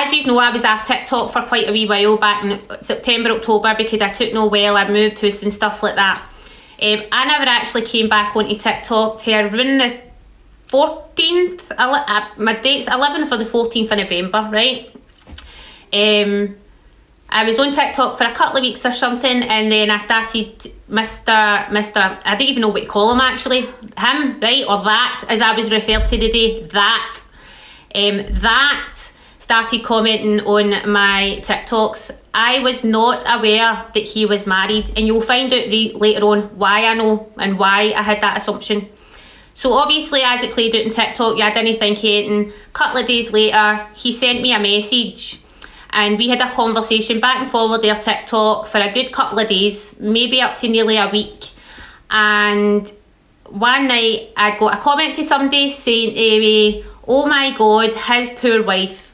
as you know, I was off TikTok for quite a wee while back in September, October, because I took no well, I moved house and stuff like that. I never actually came back onto TikTok till around the 14th, my date's 11th for the 14th of November, right? I was on TikTok for a couple of weeks or something, and then I started Mr. I don't even know what to call him actually, him, right, or that, as I was referred to today, that started commenting on my TikToks. I was not aware that he was married, and you'll find out later on why I know and why I had that assumption. So obviously, as it played out in TikTok, yeah, I didn't think anything. A couple of days later, he sent me a message, and we had a conversation back and forward there TikTok for a good couple of days, maybe up to nearly a week. And one night I got a comment from somebody saying to me, oh my God, his poor wife.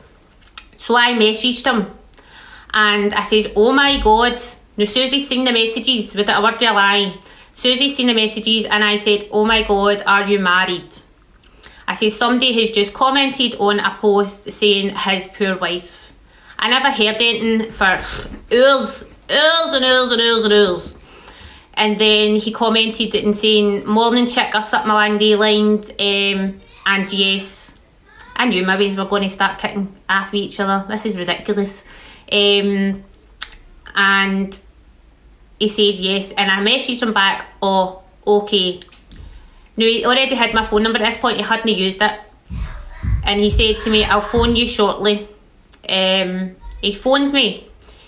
So I messaged him and I says, oh my God. Now Susie's seen the messages, without a word of a lie. Susie's seen the messages, and I said, oh my God, are you married? I said, somebody has just commented on a post saying his poor wife. I never heard anything for hours and hours. And then he commented and saying, morning chick or something along the lines, and yes, I knew my ways were going to start kicking off with each other. This is ridiculous. And he said yes, and I messaged him back, oh, okay. Now, he already had my phone number at this point, he hadn't used it. And he said to me, I'll phone you shortly. He phoned me.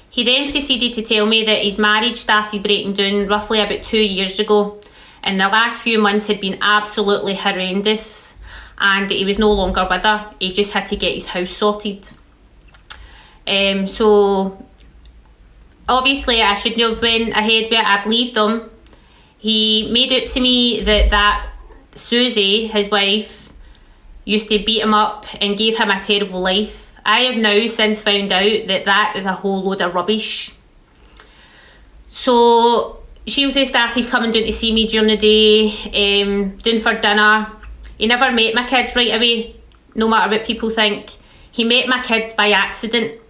He then proceeded to tell me that his marriage started breaking down roughly about 2 years ago, and the last few months had been absolutely horrendous, and that he was no longer with her. He just had to get his house sorted. So obviously I shouldn't have went ahead with it. I believed him. He made out to me that Susie, his wife, used to beat him up and gave him a terrible life. I have now since found out that is a whole load of rubbish. So she also started coming down to see me during the day, down for dinner. He never met my kids right away, no matter what people think. He met my kids by accident.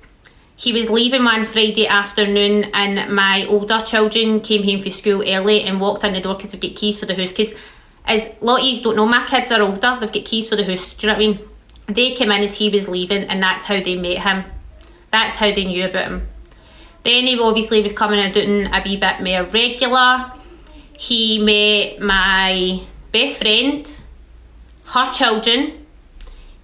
He was leaving one Friday afternoon, and my older children came home from school early and walked in the door because they've got keys for the house. Because as a lot of you don't know, my kids are older, they've got keys for the house, do you know what I mean? They came in as he was leaving, and that's how they met him. That's how they knew about him. Then he obviously was coming and doing a wee bit more regular. He met my best friend, her children.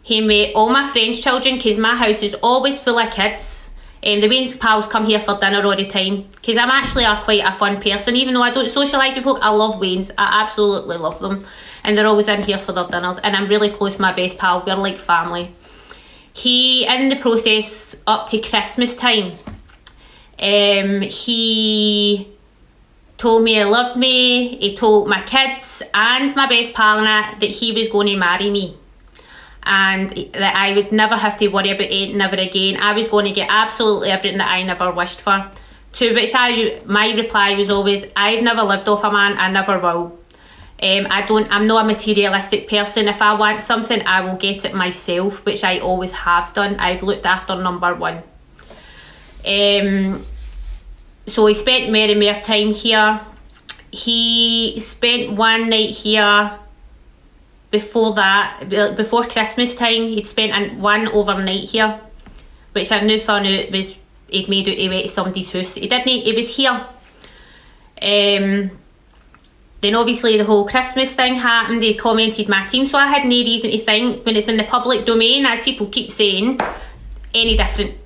He met all my friends' children, because my house is always full of kids. The Wayne's pals come here for dinner all the time, because I'm actually quite a fun person. Even though I don't socialise with people, I love Wayne's. I absolutely love them. And they're always in here for their dinners. And I'm really close to my best pal. We're like family. He, in the process, up to Christmas time, he told me he loved me. He told my kids and my best pal that he was going to marry me, and that I would never have to worry about anything ever again. I was going to get absolutely everything that I never wished for. To which my reply was always, I've never lived off a man, I never will. I'm not a materialistic person. If I want something, I will get it myself, which I always have done. I've looked after number one. So he spent more and more time here. He spent one night here before before Christmas time. He'd spent one overnight here, which I've now found out was he'd made out he went to somebody's house. He didn't, he was here. Then obviously the whole Christmas thing happened. They commented my team, so I had no reason to think, when it's in the public domain, as people keep saying, any different.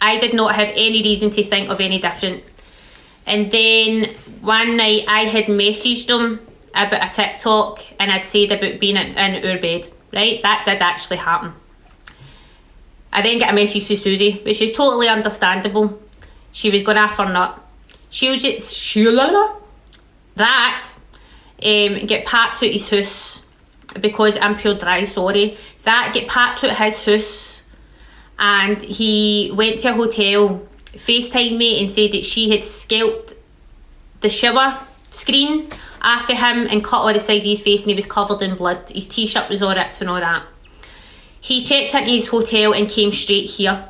I did not have any reason to think of any different. And then one night I had messaged him about a TikTok, and I'd said about being in our bed, right? That did actually happen. I then get a message to Susie, which is totally understandable. She was going off her nut. Get packed out his house, because I'm pure dry, sorry. That get packed out his house, and he went to a hotel, FaceTimed me and said that she had scalped the shower screen after him and cut all the side of his face, and he was covered in blood. His t-shirt was all ripped and all that. He checked into his hotel and came straight here.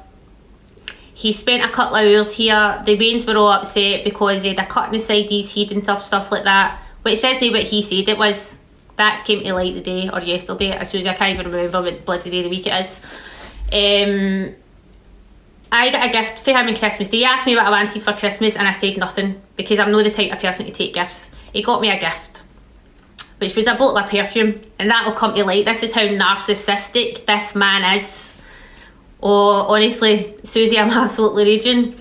He spent a couple of hours here. The Waynes were all upset because he had a cut in the side of his head and stuff like that, which isn't what he said it was. That's came to light today or yesterday. As soon as I can't even remember what bloody day of the week it is. I got a gift for him on Christmas Day. He asked me what I wanted for Christmas and I said nothing because I'm not the type of person to take gifts. He got me a gift, which was a bottle of perfume, and that will come to light. This is how narcissistic this man is. Oh, honestly, Susie, I'm absolutely raging.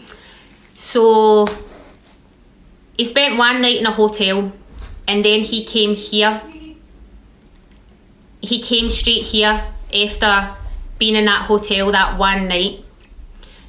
So, he spent one night in a hotel, and then he came here. He came straight here after being in that hotel that one night.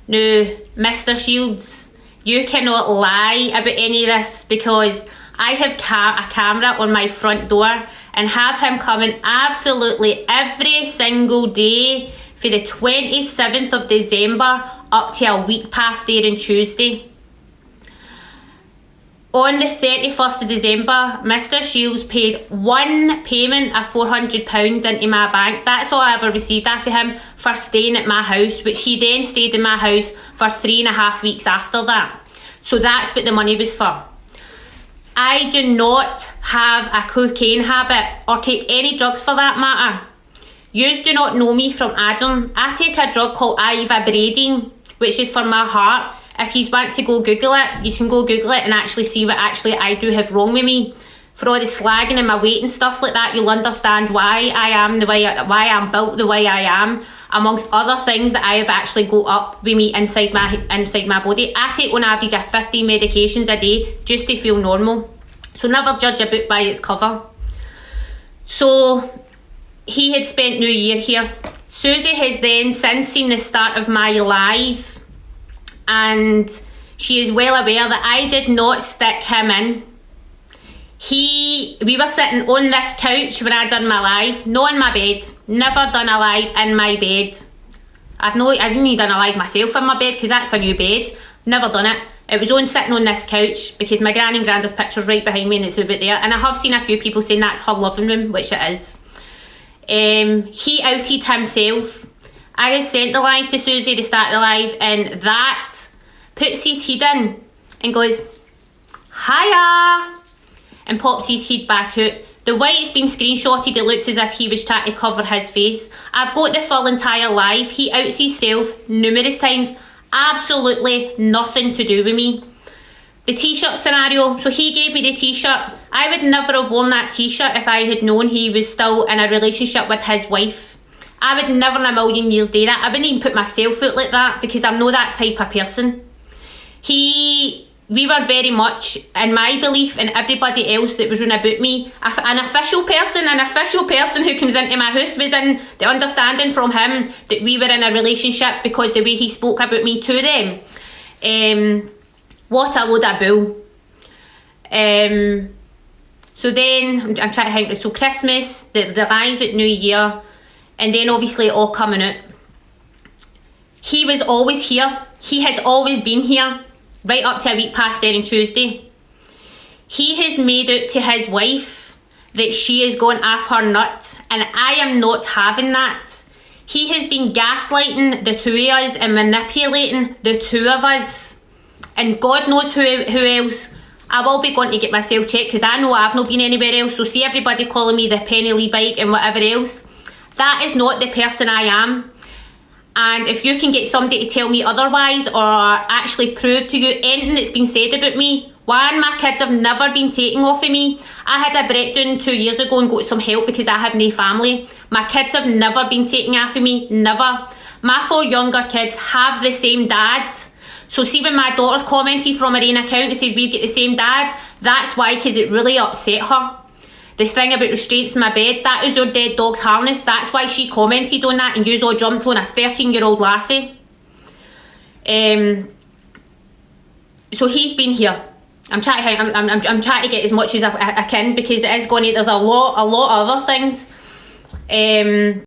Now, Mr. Shields, you cannot lie about any of this because I have a camera on my front door and have him coming absolutely every single day for the 27th of December up to a week past there on Tuesday. On the 31st of December, Mr. Shields paid one payment of £400 into my bank. That's all I ever received after him for staying at my house, which he then stayed in my house for 3.5 weeks after that. So that's what the money was for. I do not have a cocaine habit or take any drugs for that matter. You do not know me from Adam. I take a drug called ivabradine, which is for my heart. If you want to go Google it, you can go Google it and actually see what actually I do have wrong with me. For all the slagging and my weight and stuff like that, you'll understand why I am why I'm built the way I am, amongst other things that I have actually got up with me inside my body. I take on average of 15 medications a day just to feel normal. So never judge a book by its cover. So he had spent New Year here. Susie has then since seen the start of my live, and she is well aware that I did not stick him in. We were sitting on this couch when I done my live, not in my bed. Never done a live in my bed. I didn't even done a live myself in my bed because that's a new bed. Never done it. It was on sitting on this couch because my granny and granddad's picture's right behind me and it's about there. And I have seen a few people saying that's her living room, which it is. He outed himself. I have sent the live to Susie to start the live, and that puts his head in and goes, hiya, and pops his head back out. The way it's been screenshotted, it looks as if he was trying to cover his face. I've got the full entire live. He outs himself numerous times. Absolutely nothing to do with me. The t-shirt scenario, so he gave me the t-shirt. I would never have worn that t-shirt if I had known he was still in a relationship with his wife. I would never in a million years do that. I wouldn't even put myself out like that because I'm not that type of person. We were very much, in my belief and everybody else that was round about me, an official person who comes into my house was in the understanding from him that we were in a relationship because the way he spoke about me to them. What a load of bull. So then, I'm trying to think, so Christmas, the live at New Year, and then obviously it all coming out. He was always here. He had always been here, right up to a week past there on Tuesday. He has made out to his wife that she is going off her nut, and I am not having that. He has been gaslighting the two of us and manipulating the two of us, and God knows who else. I will be going to get myself checked because I know I've not been anywhere else. So see everybody calling me the Penny Lee bike and whatever else. That is not the person I am. And if you can get somebody to tell me otherwise or actually prove to you anything that's been said about me. One, my kids have never been taken off of me. I had a breakdown 2 years ago and got some help because I have no family. My kids have never been taken off of me, never. My 4 younger kids have the same dad. So see when my daughter's commented from her own account and said we've got the same dad, that's why, because it really upset her. This thing about restraints in my bed, that is your dead dog's harness. That's why she commented on that and you all jumped on a 13-year-old lassie. So he's been here. I'm trying to get as much as I can because it is going to, there's a lot of other things.